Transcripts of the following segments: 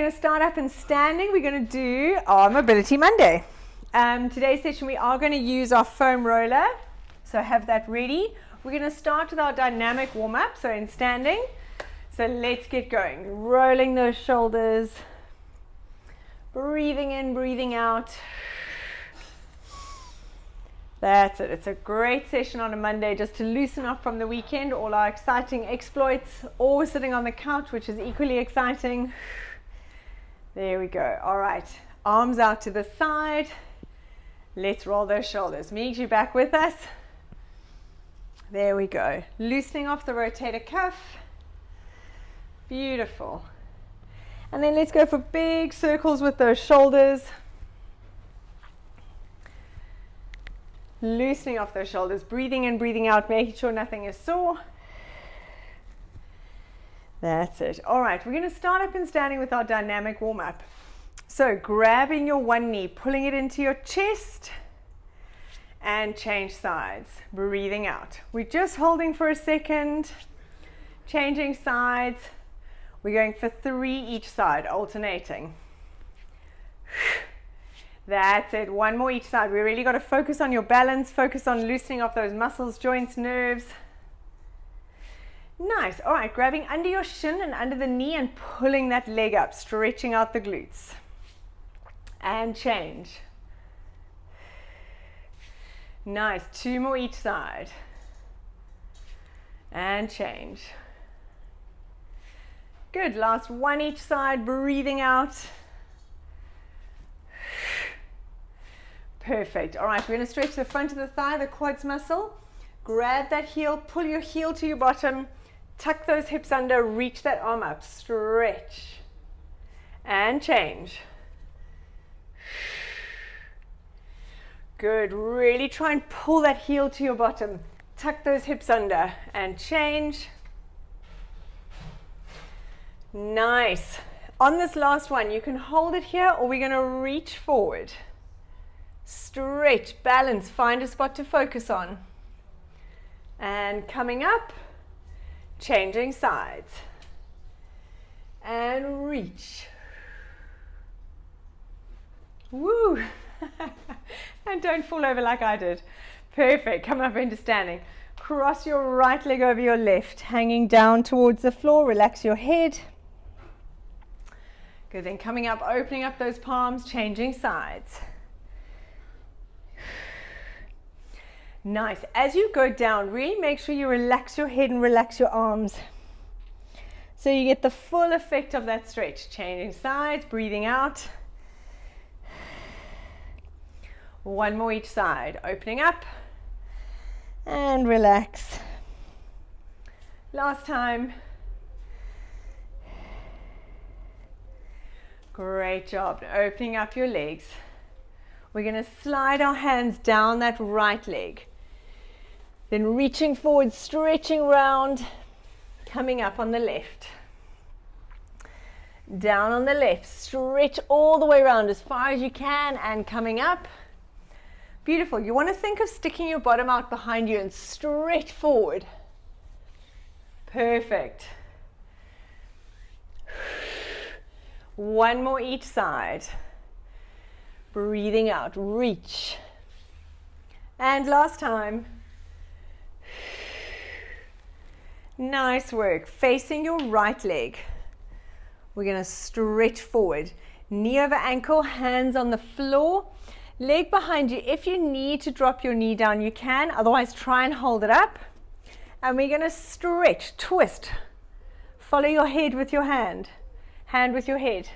We're going to start up in standing. We're going to do our Mobility Monday. Today's session we are going to use our foam roller, so have that ready. We're going to start with our dynamic warm-up, so in standing. So let's get going. Rolling those shoulders, breathing in, breathing out. That's it. It's a great session on a Monday just to loosen up from the weekend, all our exciting exploits, or sitting on the couch, which is equally exciting. There we go. All right, arms out to the side. Let's roll those shoulders. Meet you back with us. There we go. Loosening off the rotator cuff. Beautiful. And then let's go for big circles with those shoulders. Loosening off those shoulders, breathing in, breathing out, making sure nothing is sore. That's it. All right, we're going to start up in standing with our dynamic warm-up. So grabbing your one knee, pulling it into your chest, and change sides. Breathing out. We're just holding for a second, changing sides. We're going for 3 each side, alternating. That's it. 1 more each side. We really got to focus on your balance, focus on loosening off those muscles, joints, nerves. Nice. All right, grabbing under your shin and under the knee and pulling that leg up, stretching out the glutes. And change. Nice. 2 more each side. And change. Good. Last 1 each side, breathing out. Perfect. All right, we're going to stretch the front of the thigh, the quads muscle. Grab that heel, pull your heel to your bottom, tuck those hips under, reach that arm up, stretch, and change. Good. Really try and pull that heel to your bottom, tuck those hips under, and change. Nice. On this last one, you can hold it here, or we're going to reach forward. Stretch, balance, find a spot to focus on. And coming up, changing sides. And reach. Woo! And don't fall over like I did. Perfect. Come up into standing. Cross your right leg over your left, hanging down towards the floor. Relax your head. Good. Then coming up, opening up those palms, changing sides. Nice. As you go down, really make sure you relax your head and relax your arms, so you get the full effect of that stretch. Changing sides, breathing out. 1 more each side. Opening up and relax. Last time. Great job. Opening up your legs. We're going to slide our hands down that right leg. Then reaching forward, stretching round, coming up on the left. Down on the left, stretch all the way around as far as you can and coming up. Beautiful. You want to think of sticking your bottom out behind you and stretch forward. Perfect. 1 more each side. Breathing out, reach. And last time. Nice work. Facing your right leg. We're going to stretch forward. Knee over ankle, hands on the floor. Leg behind you. If you need to drop your knee down, you can. Otherwise, try and hold it up. And we're going to stretch, twist. Follow your head with your hand. Hand with your head.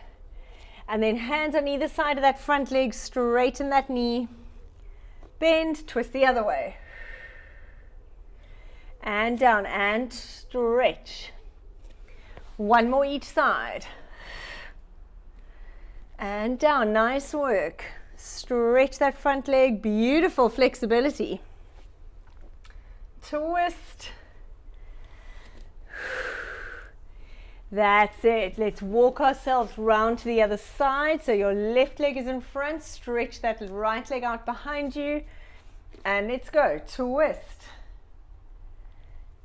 And then hands on either side of that front leg, straighten that knee. Bend, twist the other way. And down and stretch. 1 more each side. And down, nice work. Stretch that front leg, beautiful flexibility. Twist. That's it. Let's walk ourselves round to the other side. So your left leg is in front. Stretch that right leg out behind you. And let's go. Twist.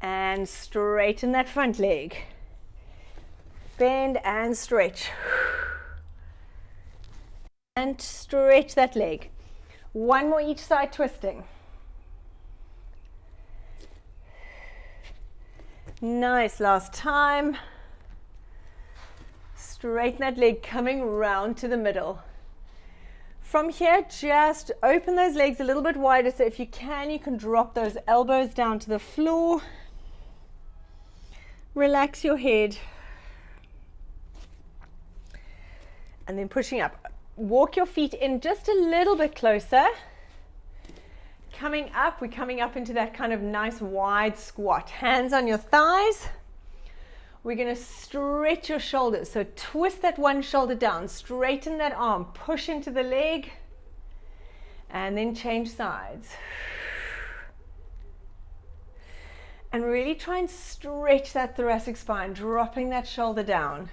And straighten that front leg. Bend and stretch. And stretch that leg. One more each side, twisting. Nice, last time. Straighten that leg, coming round to the middle. From here, just open those legs a little bit wider, so if you can drop those elbows down to the floor. Relax your head. And then pushing up. Walk your feet in just a little bit closer. Coming up, we're coming up into that kind of nice wide squat. Hands on your thighs. We're going to stretch your shoulders. So twist that one shoulder down, straighten that arm, push into the leg, and then change sides. And really try and stretch that thoracic spine, dropping that shoulder down.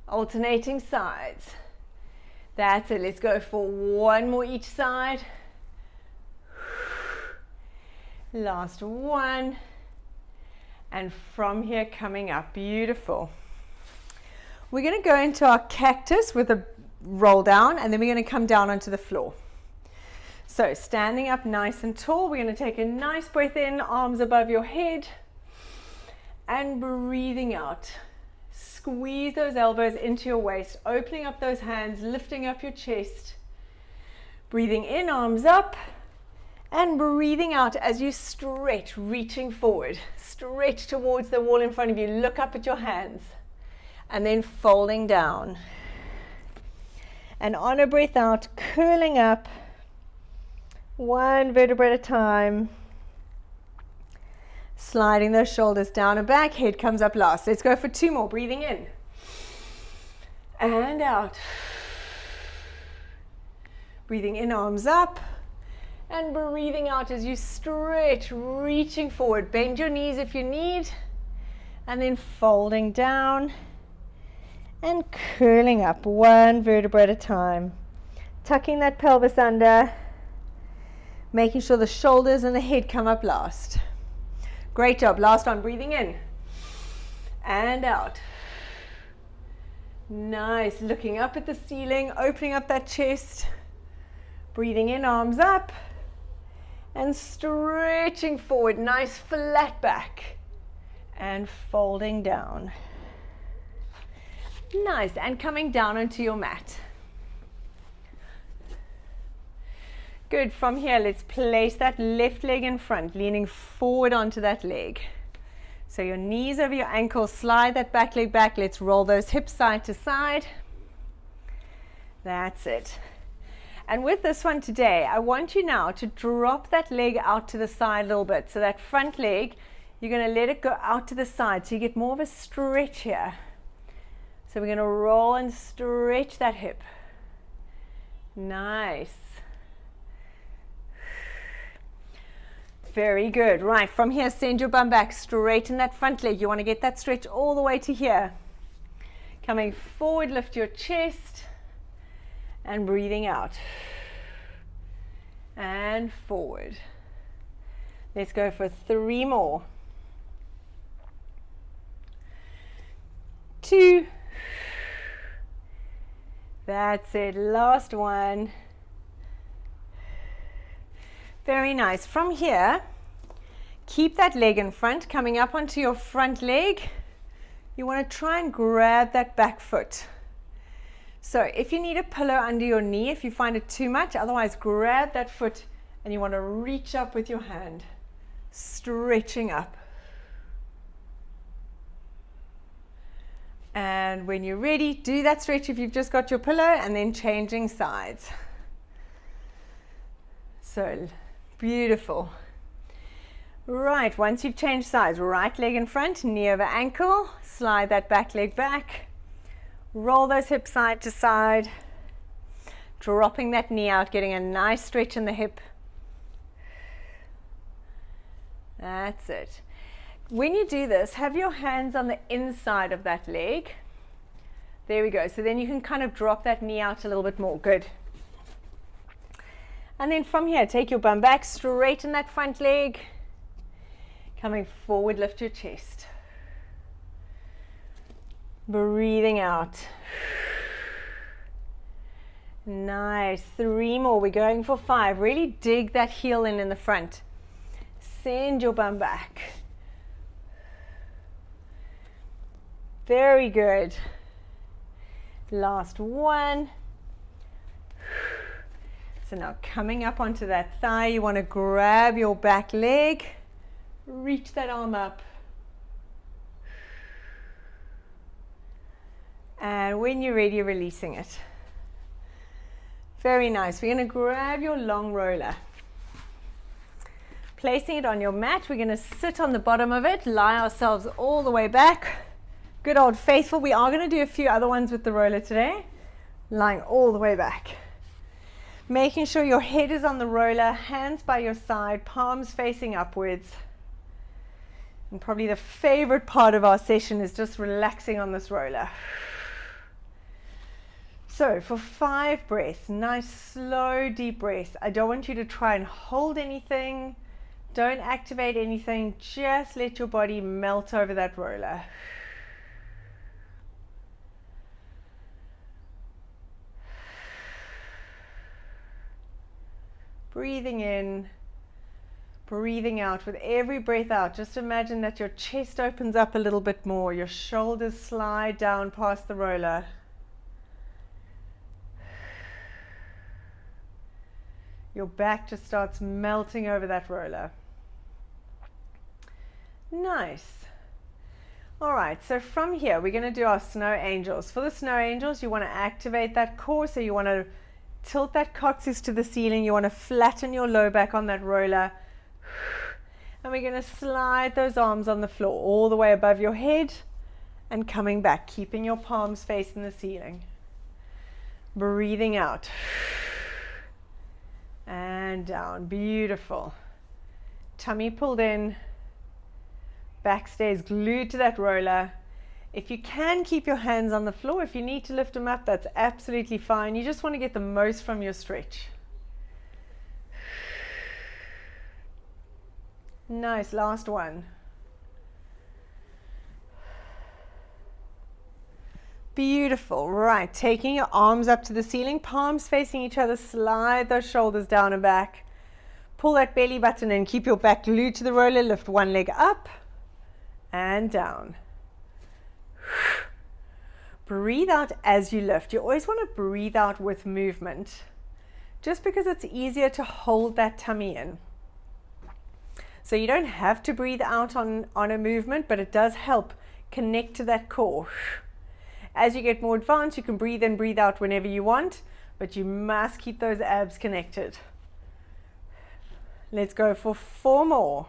Alternating sides. That's it. Let's go for one more each side. Last one. And from here, coming up. Beautiful. We're going to go into our cactus with a roll down, and then we're going to come down onto the floor. So standing up nice and tall, we're going to take a nice breath in, arms above your head, and breathing out. Squeeze those elbows into your waist, opening up those hands, lifting up your chest. Breathing in, arms up, and breathing out as you stretch, reaching forward. Stretch towards the wall in front of you. Look up at your hands. And then folding down. And on a breath out, curling up. One vertebra at a time. Sliding those shoulders down and back. Head comes up last. Let's go for two more. Breathing in. And out. Breathing in, arms up. And breathing out as you stretch, reaching forward. Bend your knees if you need. And then folding down. And curling up, one vertebra at a time. Tucking that pelvis under. Making sure the shoulders and the head come up last. Great job. Last one, breathing in. And out. Nice. Looking up at the ceiling, opening up that chest. Breathing in, arms up. And stretching forward, nice flat back. And folding down. Nice, and coming down onto your mat. Good, from here, let's place that left leg in front, leaning forward onto that leg. So your knees over your ankles, slide that back leg back. Let's roll those hips side to side. That's it. And with this one today, I want you now to drop that leg out to the side a little bit. So that front leg, you're going to let it go out to the side so you get more of a stretch here. So we're going to roll and stretch that hip. Nice. Very good. Right, from here, send your bum back, straighten that front leg. You want to get that stretch all the way to here. Coming forward, lift your chest. And breathing out. And forward. Let's go for three more. 2. That's it. Last one. Very nice. From here, keep that leg in front, coming up onto your front leg. You want to try and grab that back foot. So if you need a pillow under your knee, if you find it too much, otherwise grab that foot and you want to reach up with your hand, stretching up. And when you're ready, do that stretch if you've just got your pillow, and then changing sides. So beautiful. Right, once you've changed sides, right leg in front, knee over ankle, slide that back leg back. Roll those hips side to side, dropping that knee out, getting a nice stretch in the hip. That's it. When you do this, have your hands on the inside of that leg. There we go. So then you can kind of drop that knee out a little bit more. Good. And then from here, take your bum back, straighten that front leg. Coming forward, lift your chest. Breathing out. Nice. 3 more. We're going for 5. Really dig that heel in the front. Send your bum back. Very good. Last one. So now coming up onto that thigh, you want to grab your back leg, reach that arm up. And when you're ready, releasing it. Very nice. We're going to grab your long roller. Placing it on your mat, we're going to sit on the bottom of it, lie ourselves all the way back. Good old faithful. We are going to do a few other ones with the roller today. Lying all the way back. Making sure your head is on the roller, hands by your side, palms facing upwards. And probably the favorite part of our session is just relaxing on this roller. So for 5 breaths, nice slow deep breaths. I don't want you to try and hold anything. Don't activate anything. Just let your body melt over that roller. Breathing in, breathing out. With every breath out, just imagine that your chest opens up a little bit more. Your shoulders slide down past the roller. Your back just starts melting over that roller. Nice. All right, so from here, we're going to do our snow angels. For the snow angels, you want to activate that core, so you want to tilt that coccyx to the ceiling. You want to flatten your low back on that roller. And we're going to slide those arms on the floor all the way above your head and coming back, keeping your palms facing the ceiling. Breathing out. And down. Beautiful. Tummy pulled in. Back stays glued to that roller. If you can, keep your hands on the floor. If you need to lift them up, that's absolutely fine. You just want to get the most from your stretch. Nice. Last one. Beautiful. Right, taking your arms up to the ceiling, palms facing each other, slide those shoulders down and back. Pull that belly button in, keep your back glued to the roller, lift one leg up and down. Breathe out as you lift. You always want to breathe out with movement, just because it's easier to hold that tummy in. So you don't have to breathe out on a movement, but it does help connect to that core. As you get more advanced, you can breathe in, breathe out whenever you want, but you must keep those abs connected. Let's go for 4 more.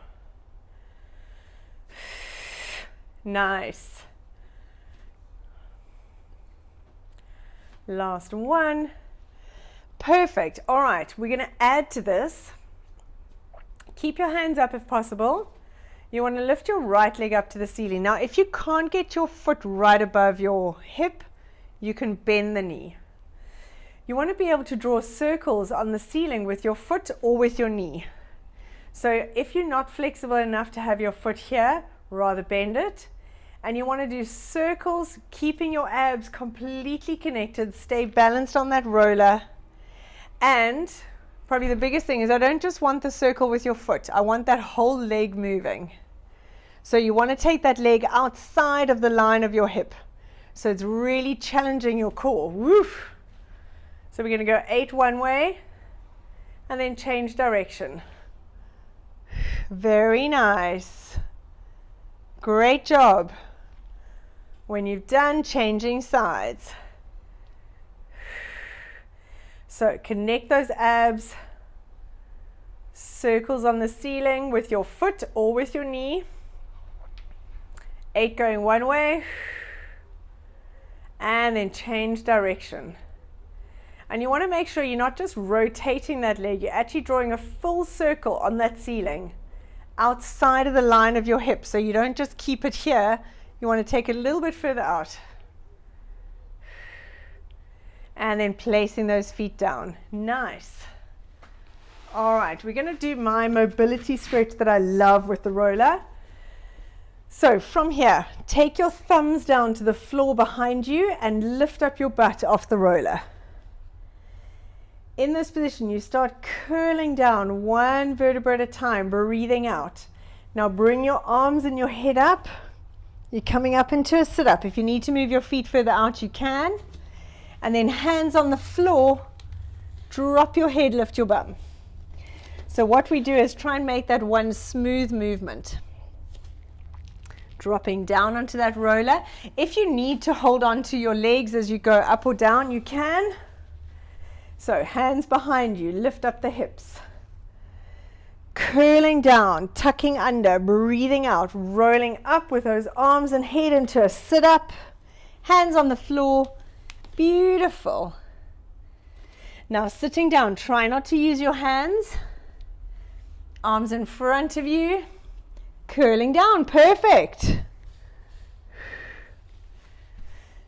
Nice. Last one. Perfect. All right, we're going to add to this. Keep your hands up if possible. You want to lift your right leg up to the ceiling. Now, if you can't get your foot right above your hip, you can bend the knee. You want to be able to draw circles on the ceiling with your foot or with your knee. So if you're not flexible enough to have your foot here, rather bend it. And you want to do circles, keeping your abs completely connected. Stay balanced on that roller. And probably the biggest thing is, I don't just want the circle with your foot. I want that whole leg moving. So you want to take that leg outside of the line of your hip. So it's really challenging your core. Woof. So we're going to go 8 one way and then change direction. Very nice. Great job. When you've done, changing sides. So connect those abs. Circles on the ceiling with your foot or with your knee. 8 going one way. And then change direction. And you want to make sure you're not just rotating that leg, you're actually drawing a full circle on that ceiling outside of the line of your hip. So you don't just keep it here, you want to take it a little bit further out. And then placing those feet down. Nice. All right, we're going to do my mobility stretch that I love with the roller. So from here, take your thumbs down to the floor behind you and lift up your butt off the roller. In this position, you start curling down one vertebra at a time, breathing out. Now bring your arms and your head up. You're coming up into a sit-up. If you need to move your feet further out, you can. And then hands on the floor, drop your head, lift your bum. So what we do is try and make that one smooth movement. Dropping down onto that roller. If you need to hold on to your legs as you go up or down, you can. So hands behind you, lift up the hips. Curling down, tucking under, breathing out, rolling up with those arms and head into a sit-up. Hands on the floor. Beautiful. Now sitting down, try not to use your hands. Arms in front of you. Curling down, perfect.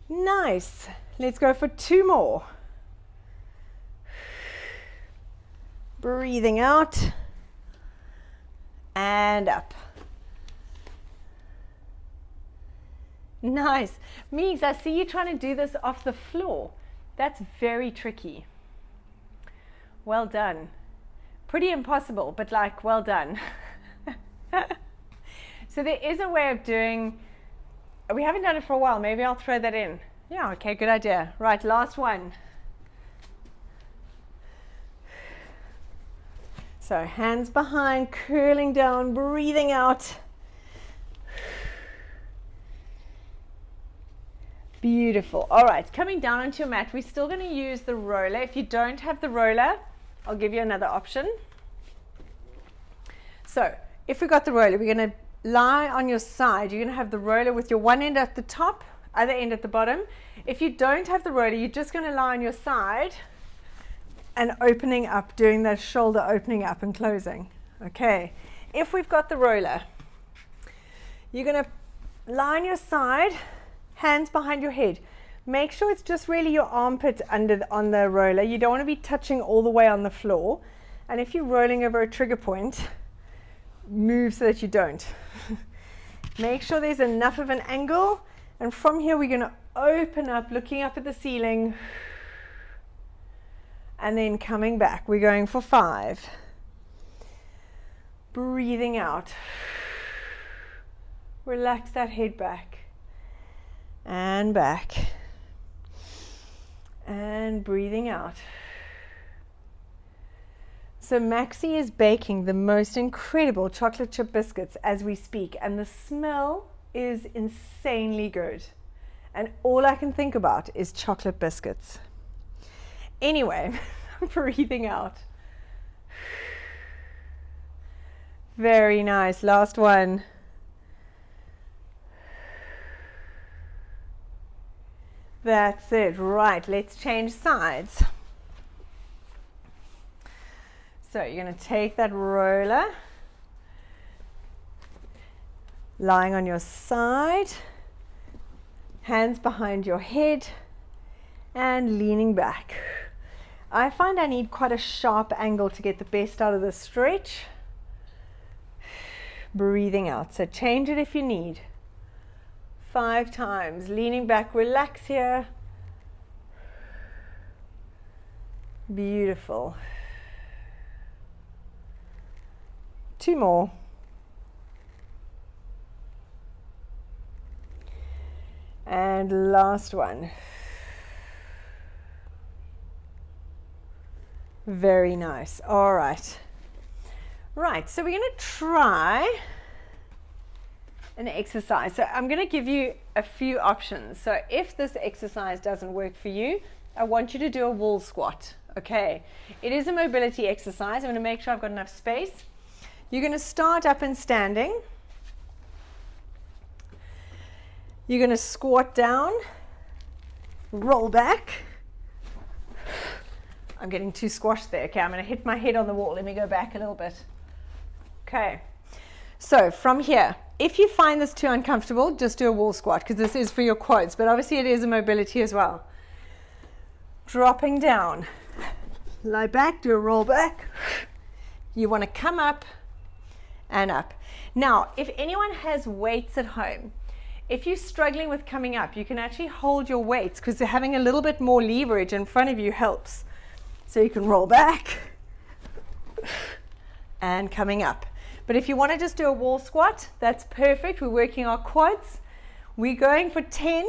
Nice. Let's go for 2 more. Breathing out and up. Nice. Meeks, I see you trying to do this off the floor. That's very tricky. Well done. Pretty impossible, but like, well done. So there is a way of doing, we haven't done it for a while, maybe I'll throw that in. Yeah, okay, good idea. Right, last one. So hands behind, curling down, breathing out. Beautiful. All right, coming down onto your mat, we're still going to use the roller. If you don't have the roller, I'll give you another option. So if we got the roller, we're going to lie on your side. You're going to have the roller with your one end at the top, other end at the bottom. If you don't have the roller, you're just going to lie on your side and opening up, doing that shoulder opening up and closing. Okay. If we've got the roller, you're going to lie on your side, hands behind your head. Make sure it's just really your armpit on the roller. You don't want to be touching all the way on the floor. And if you're rolling over a trigger point, move so that you don't. Make sure there's enough of an angle, and from here we're going to open up, looking up at the ceiling, and then coming back. We're going for 5. Breathing out. Relax that head back and back, and breathing out. So Maxie is baking the most incredible chocolate chip biscuits as we speak, and the smell is insanely good. And all I can think about is chocolate biscuits. Anyway, breathing out. Very nice. Last one. That's it. Right, let's change sides. So you're going to take that roller, lying on your side, hands behind your head, and leaning back. I find I need quite a sharp angle to get the best out of the stretch. Breathing out. So change it if you need. 5 times. Leaning back, relax here. Beautiful. 2 more. And last one. Very nice. All right. Right, so we're going to try an exercise. So I'm going to give you a few options. So if this exercise doesn't work for you, I want you to do a wall squat. Okay. It is a mobility exercise. I'm going to make sure I've got enough space. You're going to start up and standing. You're going to squat down, roll back. I'm getting too squashed there. Okay, I'm going to hit my head on the wall. Let me go back a little bit. Okay, so from here, if you find this too uncomfortable, just do a wall squat, because this is for your quads, but obviously it is a mobility as well. Dropping down, lie back, do a roll back. You want to come up and up. Now, if anyone has weights at home, if you're struggling with coming up, you can actually hold your weights, because having a little bit more leverage in front of you helps. So you can roll back and coming up. But if you want to just do a wall squat, that's perfect. We're working our quads. We're going for 10,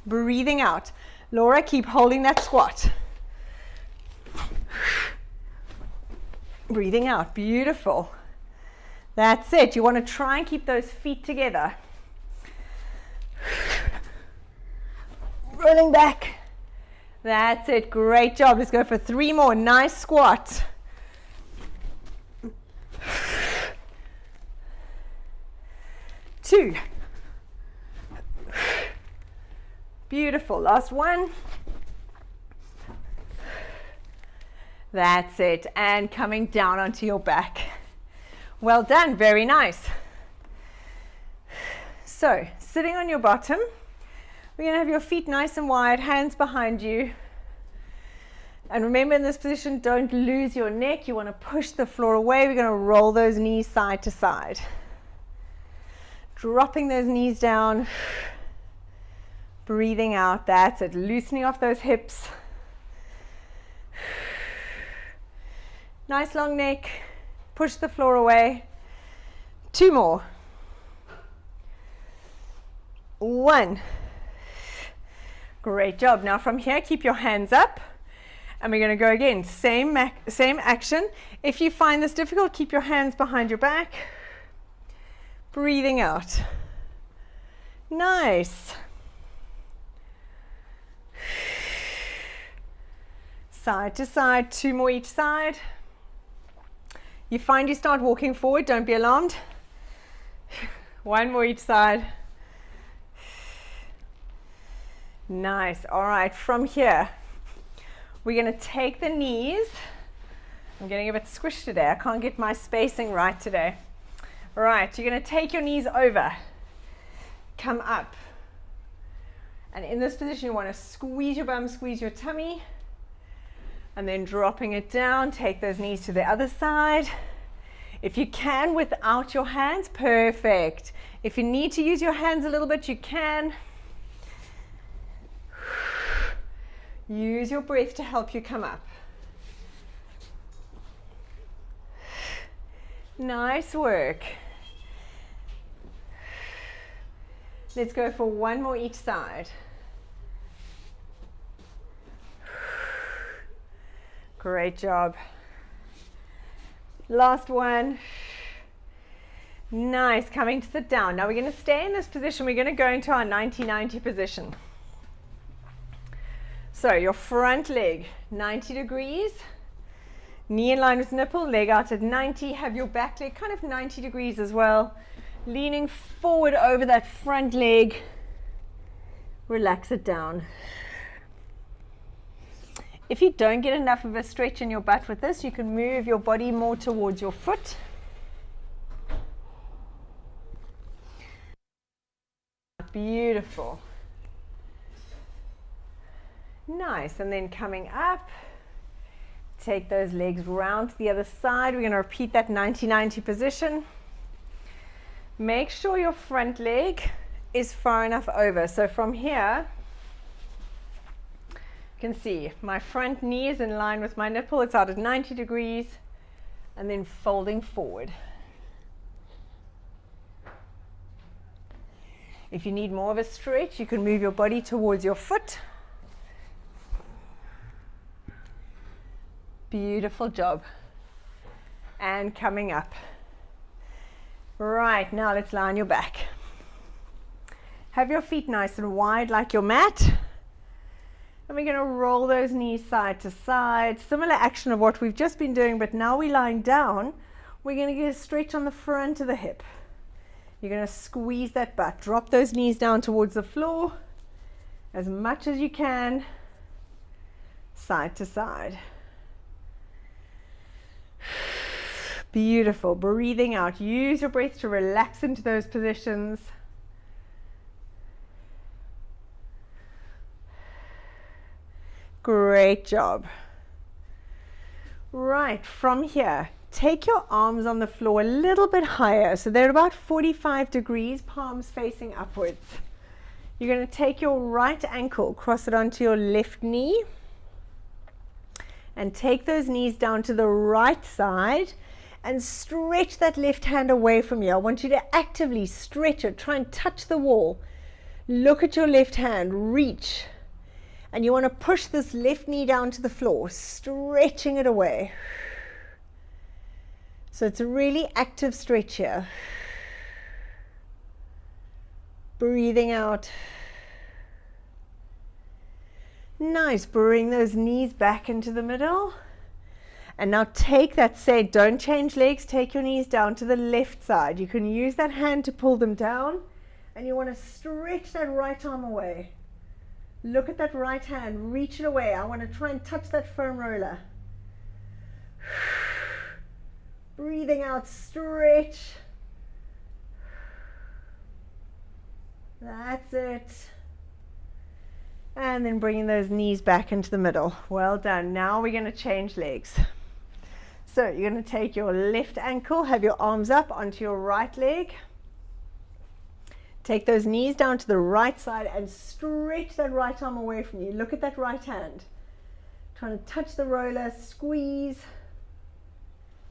breathing out. Laura, keep holding that squat. Breathing out, beautiful. That's it. You want to try and keep those feet together. Rolling back. That's it, great job. Let's go for 3 more. Nice squat. Two. Beautiful, last one. That's it, and coming down onto your back. Well done, very nice. So, sitting on your bottom, we're going to have your feet nice and wide, hands behind you. And remember, in this position, don't lose your neck. You want to push the floor away. We're going to roll those knees side to side. Dropping those knees down. Breathing out. That's it. Loosening off those hips. Nice long neck. Push the floor away. 2 more. 1. Great job. Now from here, keep your hands up. And we're going to go again. Same action. If you find this difficult, keep your hands behind your back. Breathing out. Nice. Side to side, 2 more each side. You find you start walking forward, don't be alarmed. 1 more each side. Nice. All right, from here, we're going to take the knees. I'm getting a bit squished today. I can't get my spacing right today. All right, you're going to take your knees over. Come up. And in this position, you want to squeeze your bum, squeeze your tummy. And then dropping it down, take those knees to the other side. If you can without your hands, perfect. If you need to use your hands a little bit, you can. Use your breath to help you come up. Nice work. Let's go for 1 more each side. Great job. Last one. Nice, coming to sit down. Now we're going to stay in this position. We're going to go into our 90-90 position. So your front leg, 90 degrees. Knee in line with nipple, leg out at 90. Have your back leg kind of 90 degrees as well. Leaning forward over that front leg. Relax it down. If you don't get enough of a stretch in your butt with this, you can move your body more towards your foot. Beautiful. Nice, and then coming up, take those legs round to the other side. We're going to repeat that 90-90 position. Make sure your front leg is far enough over. So from here, you can see my front knee is in line with my nipple. It's out at 90 degrees, and then folding forward. If you need more of a stretch, you can move your body towards your foot. Beautiful job. And coming up. Right, now let's lie on your back. Have your feet nice and wide like your mat. And we're going to roll those knees side to side. Similar action of what we've just been doing, but now we're lying down. We're going to get a stretch on the front of the hip. You're going to squeeze that butt. Drop those knees down towards the floor as much as you can, side to side. Beautiful. Breathing out. Use your breath to relax into those positions. Great job. Right, from here, take your arms on the floor a little bit higher. So they're about 45 degrees, palms facing upwards. You're going to take your right ankle, cross it onto your left knee, And take those knees down to the right side and stretch that left hand away from you. I want you to actively stretch it. Try and touch the wall. Look at your left hand, reach. And you want to push this left knee down to the floor, stretching it away. So it's a really active stretch here. Breathing out. Nice, bring those knees back into the middle. And now take that, don't change legs, take your knees down to the left side. You can use that hand to pull them down, and you want to stretch that right arm away. Look at that right hand, reach it away. I want to try and touch that foam roller. Breathing out, stretch. That's it. And then bringing those knees back into the middle. Well done. Now we're going to change legs. So you're going to take your left ankle, have your arms up onto your right leg. Take those knees down to the right side and stretch that right arm away from you. Look at that right hand. Trying to touch the roller, squeeze.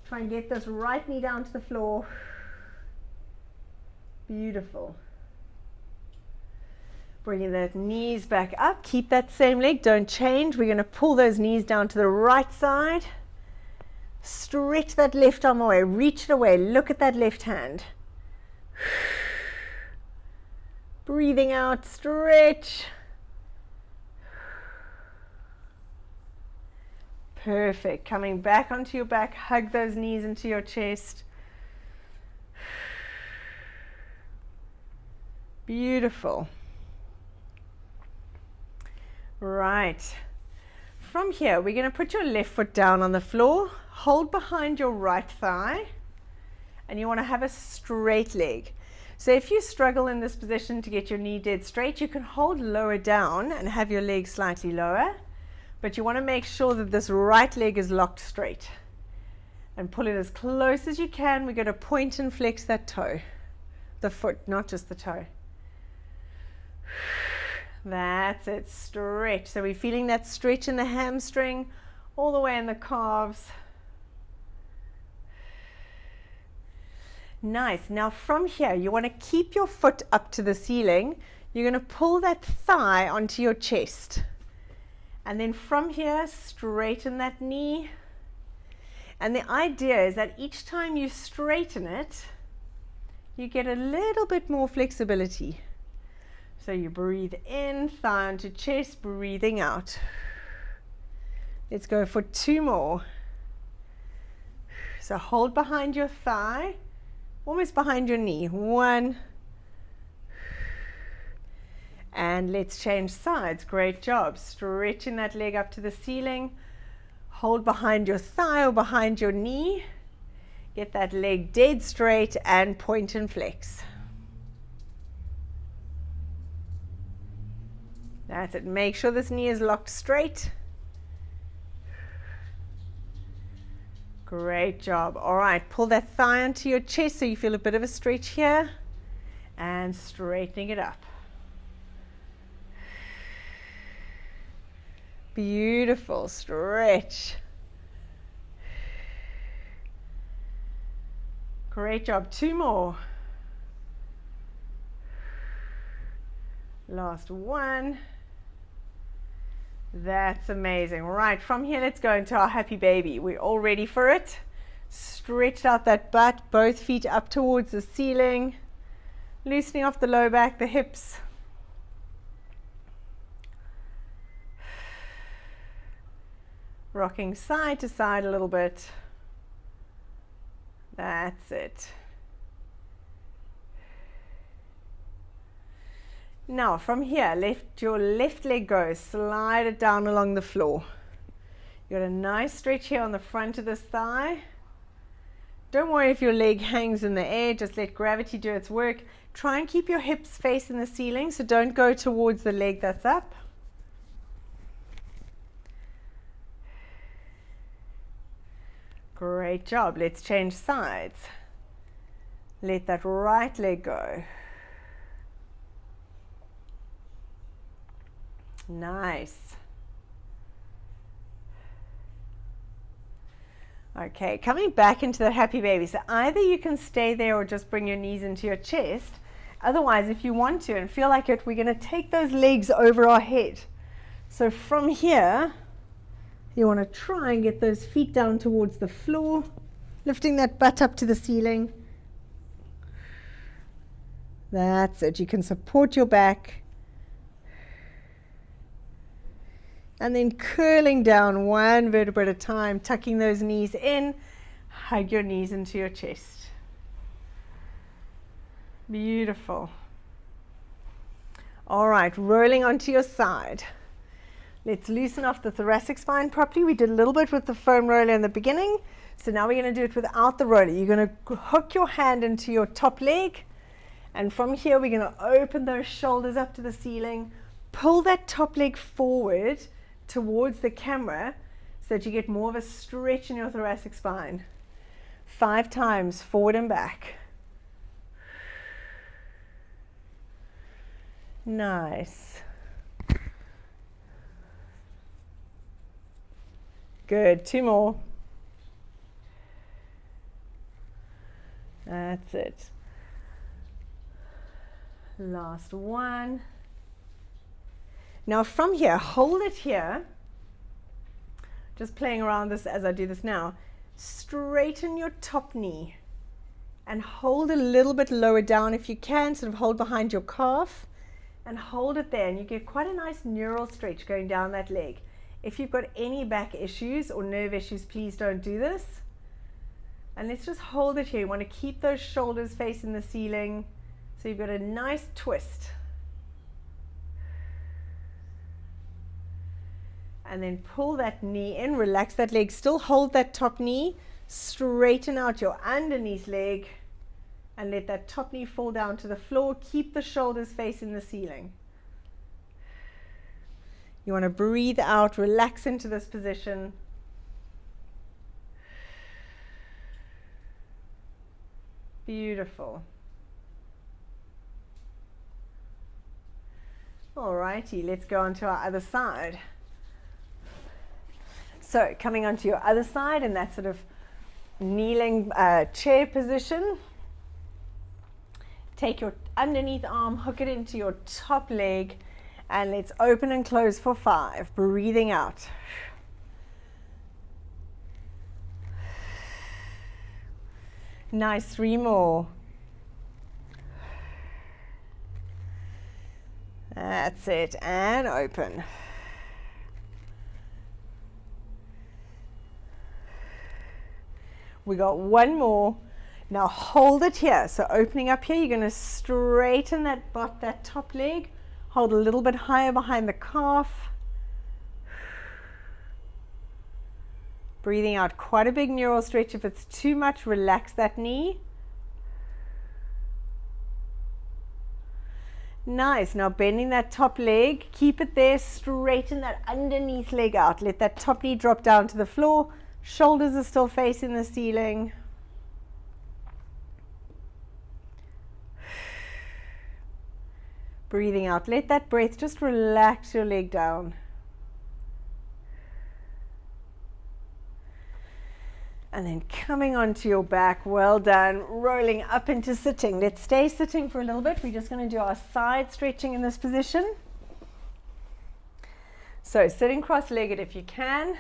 Try and get this right knee down to the floor. Beautiful. Bringing those knees back up. Keep that same leg, don't change. We're going to pull those knees down to the right side. Stretch that left arm away, reach it away. Look at that left hand. Breathing out, stretch. Perfect. Coming back onto your back, hug those knees into your chest. Beautiful. Right. From here, we're going to put your left foot down on the floor, hold behind your right thigh, and you want to have a straight leg. So if you struggle in this position to get your knee dead straight, you can hold lower down and have your leg slightly lower, but you want to make sure that this right leg is locked straight. And pull it as close as you can. We're going to point and flex that toe, the foot, not just the toe. That's it, stretch. So we're feeling that stretch in the hamstring, all the way in the calves. Nice. Now from here, you want to keep your foot up to the ceiling. You're going to pull that thigh onto your chest. And then from here, straighten that knee. And the idea is that each time you straighten it, you get a little bit more flexibility. So you breathe in, thigh onto chest, breathing out. Let's go for 2 more. So hold behind your thigh, almost behind your knee. 1. And let's change sides. Great job. Stretching that leg up to the ceiling. Hold behind your thigh or behind your knee. Get that leg dead straight and point and flex. That's it. Make sure this knee is locked straight. Great job. All right, pull that thigh onto your chest so you feel a bit of a stretch here. And straightening it up. Beautiful. Stretch. Great job. 2 more. Last 1. That's amazing. Right, from here, let's go into our happy baby. We're all ready for it. Stretch out that butt, both feet up towards the ceiling. Loosening off the low back, the hips. Rocking side to side a little bit. That's it. Now from here, let your left leg go, slide it down along the floor. You got a nice stretch here on the front of this thigh. Don't worry if your leg hangs in the air, just let gravity do its work. Try and keep your hips facing the ceiling, so don't go towards the leg that's up. Great job. Let's change sides. Let that right leg go. Nice. Okay, coming back into the happy baby. So either you can stay there or just bring your knees into your chest. Otherwise, if you want to and feel like it, we're going to take those legs over our head. So from here, you want to try and get those feet down towards the floor, lifting that butt up to the ceiling. That's it. You can support your back. And then curling down one vertebra at a time, tucking those knees in, hug your knees into your chest. Beautiful. All right, rolling onto your side. Let's loosen off the thoracic spine properly. We did a little bit with the foam roller in the beginning, so now we're going to do it without the roller. You're going to hook your hand into your top leg, and from here we're going to open those shoulders up to the ceiling, pull that top leg forward towards the camera so that you get more of a stretch in your thoracic spine. 5 times, forward and back. Nice. Good. 2 more. That's it. Last one. Now from here, hold it here. Just playing around this as I do this now. Straighten your top knee and hold a little bit lower down if you can. Sort of hold behind your calf and hold it there, and you get quite a nice neural stretch going down that leg. If you've got any back issues or nerve issues, please don't do this. And let's just hold it here. You want to keep those shoulders facing the ceiling so you've got a nice twist. And then pull that knee in, relax that leg, still hold that top knee, straighten out your underneath leg, and let that top knee fall down to the floor. Keep the shoulders facing the ceiling. You want to breathe out, relax into this position. Beautiful. Alrighty, let's go on to our other side. So coming onto your other side in that sort of kneeling chair position, take your underneath arm, hook it into your top leg, and let's open and close for 5. Breathing out. Nice, 3 more. That's it, and open. We got 1 more. Now hold it here. So opening up here, you're going to straighten that butt, that top leg. Hold a little bit higher behind the calf. Breathing out, quite a big neural stretch. If it's too much, relax that knee. Nice. Now bending that top leg, keep it there, straighten that underneath leg out. Let that top knee drop down to the floor. Shoulders are still facing the ceiling. Breathing out. Let that breath just relax your leg down. And then coming onto your back, well done, rolling up into sitting. Let's stay sitting for a little bit. We're just going to do our side stretching in this position. So sitting cross-legged if you can.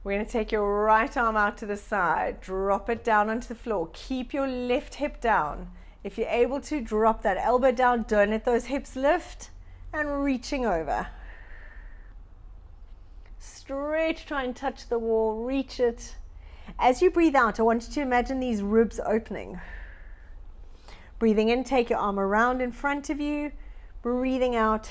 We're going to take your right arm out to the side, drop it down onto the floor. Keep your left hip down. If you're able to, drop that elbow down, don't let those hips lift, and reaching over. Stretch, try and touch the wall, reach it. As you breathe out, I want you to imagine these ribs opening. Breathing in, take your arm around in front of you. Breathing out.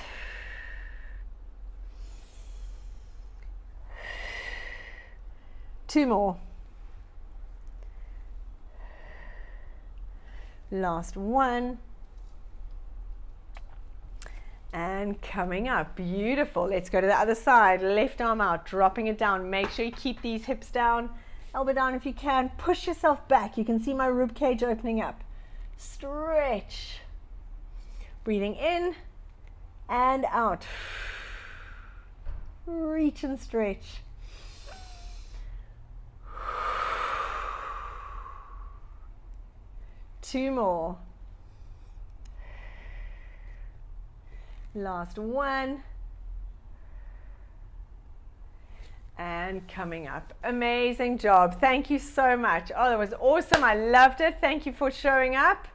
Two more. Last one. And coming up. Beautiful. Let's go to the other side. Left arm out, dropping it down. Make sure you keep these hips down. Elbow down if you can. Push yourself back. You can see my rib cage opening up. Stretch. Breathing in and out. Reach and stretch. 2 more. Last one. And coming up. Amazing job. Thank you so much. Oh, that was awesome. I loved it. Thank you for showing up.